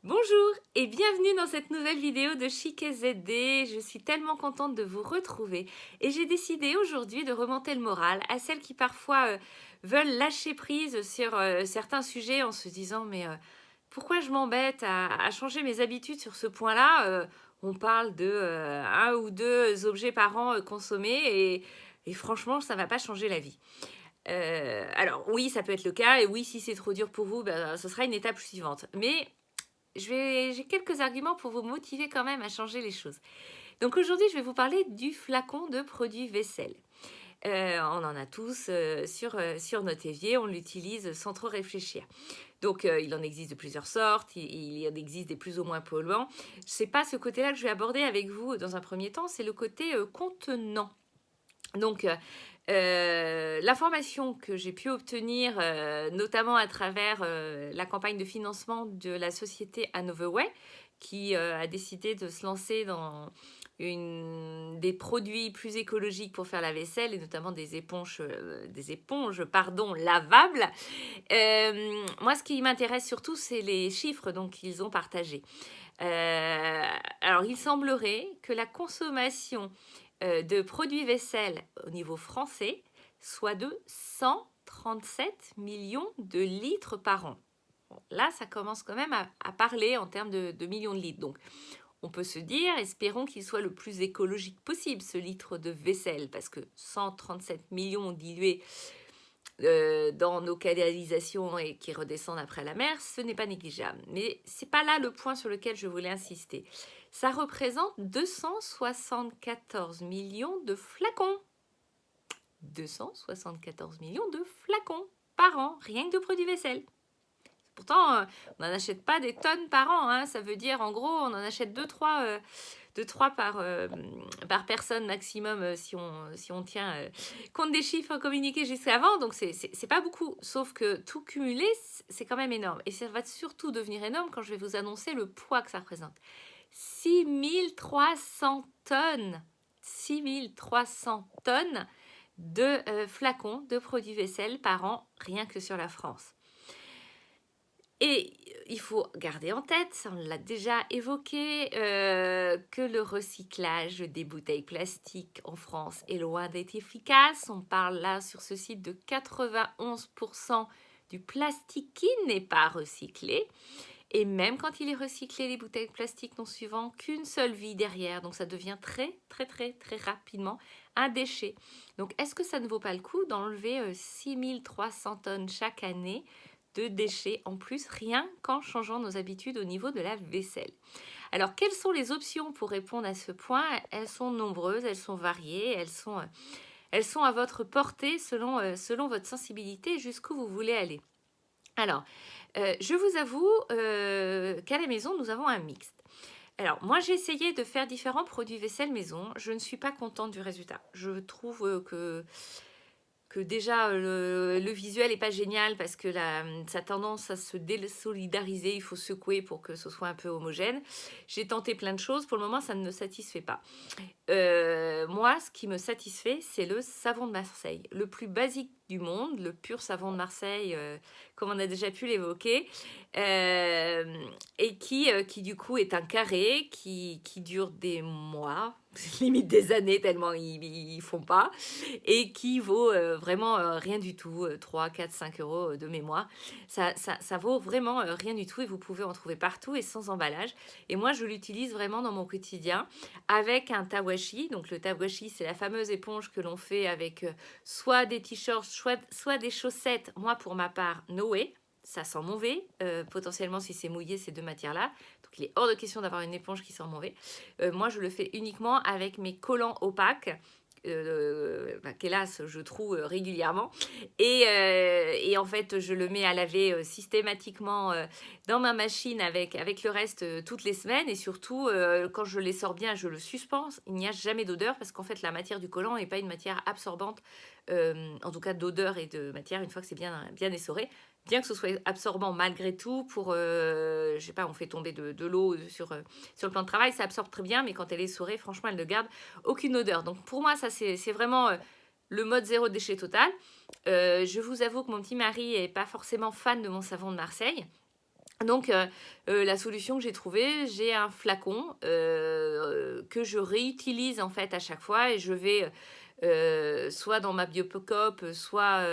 Bonjour et bienvenue dans cette nouvelle vidéo de Chic et ZD. Je suis tellement contente de vous retrouver et j'ai décidé aujourd'hui de remonter le moral à celles qui parfois veulent lâcher prise sur certains sujets en se disant pourquoi je m'embête à changer mes habitudes sur ce point-là. On parle de un ou deux objets par an consommés et franchement ça ne va pas changer la vie. Alors oui, ça peut être le cas et oui, si c'est trop dur pour vous, ce sera une étape suivante. Mais j'ai quelques arguments pour vous motiver quand même à changer les choses. Donc aujourd'hui, je vais vous parler du flacon de produit vaisselle. On en a tous sur notre évier, on l'utilise sans trop réfléchir. Donc il en existe de plusieurs sortes, il en existe des plus ou moins polluants. C'est pas ce côté-là que je vais aborder avec vous dans un premier temps, c'est le côté contenant. Donc, l'information que j'ai pu obtenir, notamment à travers la campagne de financement de la société Hanovaway, qui a décidé de se lancer dans des produits plus écologiques pour faire la vaisselle, et notamment des éponges lavables. Moi, ce qui m'intéresse surtout, c'est les chiffres qu'ils ont partagés. Alors, il semblerait que la consommation de produits vaisselle au niveau français soit de 137 millions de litres par an. Bon, là, ça commence quand même à parler en termes de millions de litres. Donc, on peut se dire, espérons qu'il soit le plus écologique possible, ce litre de vaisselle, parce que 137 millions dilués dans nos canalisations et qui redescendent après la mer, ce n'est pas négligeable. Mais c'est pas là le point sur lequel je voulais insister. Ça représente 274 millions de flacons. 274 millions de flacons par an, rien que de produits vaisselle. Pourtant, on n'en achète pas des tonnes par an. Hein. Ça veut dire, en gros, on en achète 2-3 par personne maximum si on tient compte des chiffres communiqués jusqu'avant. Donc, c'est pas beaucoup. Sauf que tout cumulé, c'est quand même énorme. Et ça va surtout devenir énorme quand je vais vous annoncer le poids que ça représente. 6300 tonnes. 6300 tonnes de flacons de produits vaisselle par an, rien que sur la France. Et il faut garder en tête, on l'a déjà évoqué, que le recyclage des bouteilles plastiques en France est loin d'être efficace. On parle là sur ce site de 91% du plastique qui n'est pas recyclé. Et même quand il est recyclé, les bouteilles plastiques n'ont souvent qu'une seule vie derrière. Donc ça devient très rapidement un déchet. Donc est-ce que ça ne vaut pas le coup d'enlever 6300 tonnes chaque année de déchets en plus, rien qu'en changeant nos habitudes au niveau de la vaisselle? Alors quelles sont les options pour répondre à ce point? Elles sont nombreuses, elles sont variées, elles sont à votre portée selon votre sensibilité jusqu'où vous voulez aller. Alors, je vous avoue qu'à la maison, nous avons un mixte. Alors, moi, j'ai essayé de faire différents produits vaisselle maison. Je ne suis pas contente du résultat. Je trouve que déjà le visuel n'est pas génial parce que ça a tendance à se désolidariser. Il faut secouer pour que ce soit un peu homogène. J'ai tenté plein de choses. Pour le moment, ça ne me satisfait pas. Moi, ce qui me satisfait, c'est le savon de Marseille. Le plus basique du monde, le pur savon de Marseille, comme on a déjà pu l'évoquer, et qui du coup est un carré qui dure des mois, limite des années tellement ils font pas, et qui vaut vraiment rien du tout, 3, 4, 5 euros de mémoire. Ça vaut vraiment rien du tout et vous pouvez en trouver partout et sans emballage. Et moi, je l'utilise vraiment dans mon quotidien avec un tawashi. Donc le tawashi, c'est la fameuse éponge que l'on fait avec soit des t-shirts, soit des chaussettes. Moi, pour ma part, Noé. Ça sent mauvais, potentiellement si c'est mouillé ces deux matières-là. Donc il est hors de question d'avoir une éponge qui sent mauvais. Moi, je le fais uniquement avec mes collants opaques, qu'hélas je trouve régulièrement, et en fait je le mets à laver systématiquement dans ma machine avec le reste toutes les semaines, et surtout quand je les sors bien, je le suspends, il n'y a jamais d'odeur parce qu'en fait la matière du collant n'est pas une matière absorbante, en tout cas d'odeur et de matière, une fois que c'est bien essoré, bien que ce soit absorbant malgré tout. Pour je sais pas, on fait tomber de l'eau sur le plan de travail, ça absorbe très bien, mais quand elle est essorée, franchement elle ne garde aucune odeur. Donc pour moi ça c'est vraiment le mode zéro déchet total. Je vous avoue que mon petit mari est pas forcément fan de mon savon de Marseille. Donc, la solution que j'ai trouvée, j'ai un flacon que je réutilise en fait à chaque fois et je vais soit dans ma Biocoop, soit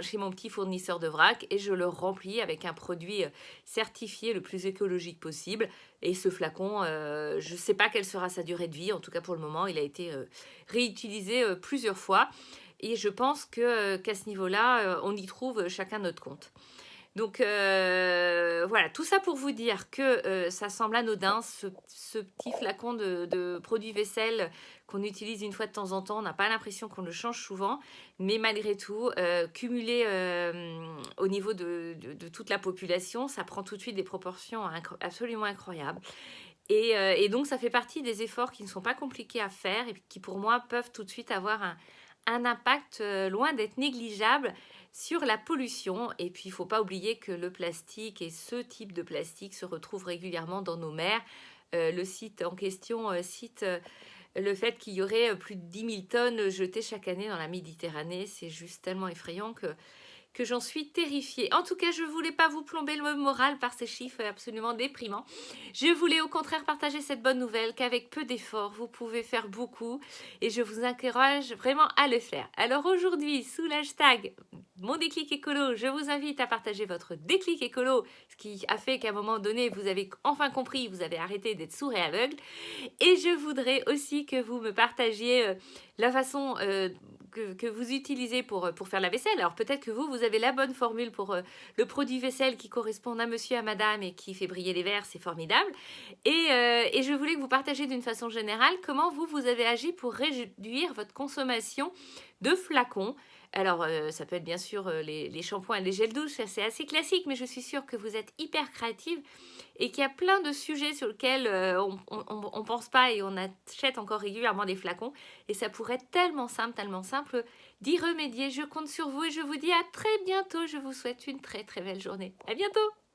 chez mon petit fournisseur de vrac et je le remplis avec un produit certifié le plus écologique possible. Et ce flacon, je ne sais pas quelle sera sa durée de vie, en tout cas pour le moment, il a été réutilisé plusieurs fois. Et je pense qu'à ce niveau-là, on y trouve chacun notre compte. Donc voilà, tout ça pour vous dire que ça semble anodin, ce petit flacon de produit vaisselle qu'on utilise une fois de temps en temps. On n'a pas l'impression qu'on le change souvent, mais malgré tout, cumulé au niveau de toute la population, ça prend tout de suite des proportions absolument incroyables. Et donc, ça fait partie des efforts qui ne sont pas compliqués à faire et qui, pour moi, peuvent tout de suite avoir un impact loin d'être négligeable sur la pollution. Et puis, il ne faut pas oublier que le plastique et ce type de plastique se retrouvent régulièrement dans nos mers. Le site en question cite le fait qu'il y aurait plus de 10 000 tonnes jetées chaque année dans la Méditerranée. C'est juste tellement effrayant que j'en suis terrifiée. En tout cas, je ne voulais pas vous plomber le moral par ces chiffres absolument déprimants. Je voulais au contraire partager cette bonne nouvelle qu'avec peu d'efforts, vous pouvez faire beaucoup et je vous encourage vraiment à le faire. Alors aujourd'hui, sous l'hashtag Mon déclic écolo, je vous invite à partager votre déclic écolo, ce qui a fait qu'à un moment donné, vous avez enfin compris, vous avez arrêté d'être sourd et aveugle. Et je voudrais aussi que vous me partagiez la façon que vous utilisez pour faire la vaisselle. Alors peut-être que vous avez la bonne formule pour le produit vaisselle qui correspond à monsieur, à madame et qui fait briller les verres, c'est formidable. Et je voulais que vous partagiez d'une façon générale comment vous avez agi pour réduire votre consommation de flacons. Alors, ça peut être bien sûr les shampoings et les gels douche, c'est assez classique, mais je suis sûre que vous êtes hyper créative et qu'il y a plein de sujets sur lesquels on pense pas et on achète encore régulièrement des flacons. Et ça pourrait être tellement simple d'y remédier. Je compte sur vous et je vous dis à très bientôt. Je vous souhaite une très très belle journée. À bientôt!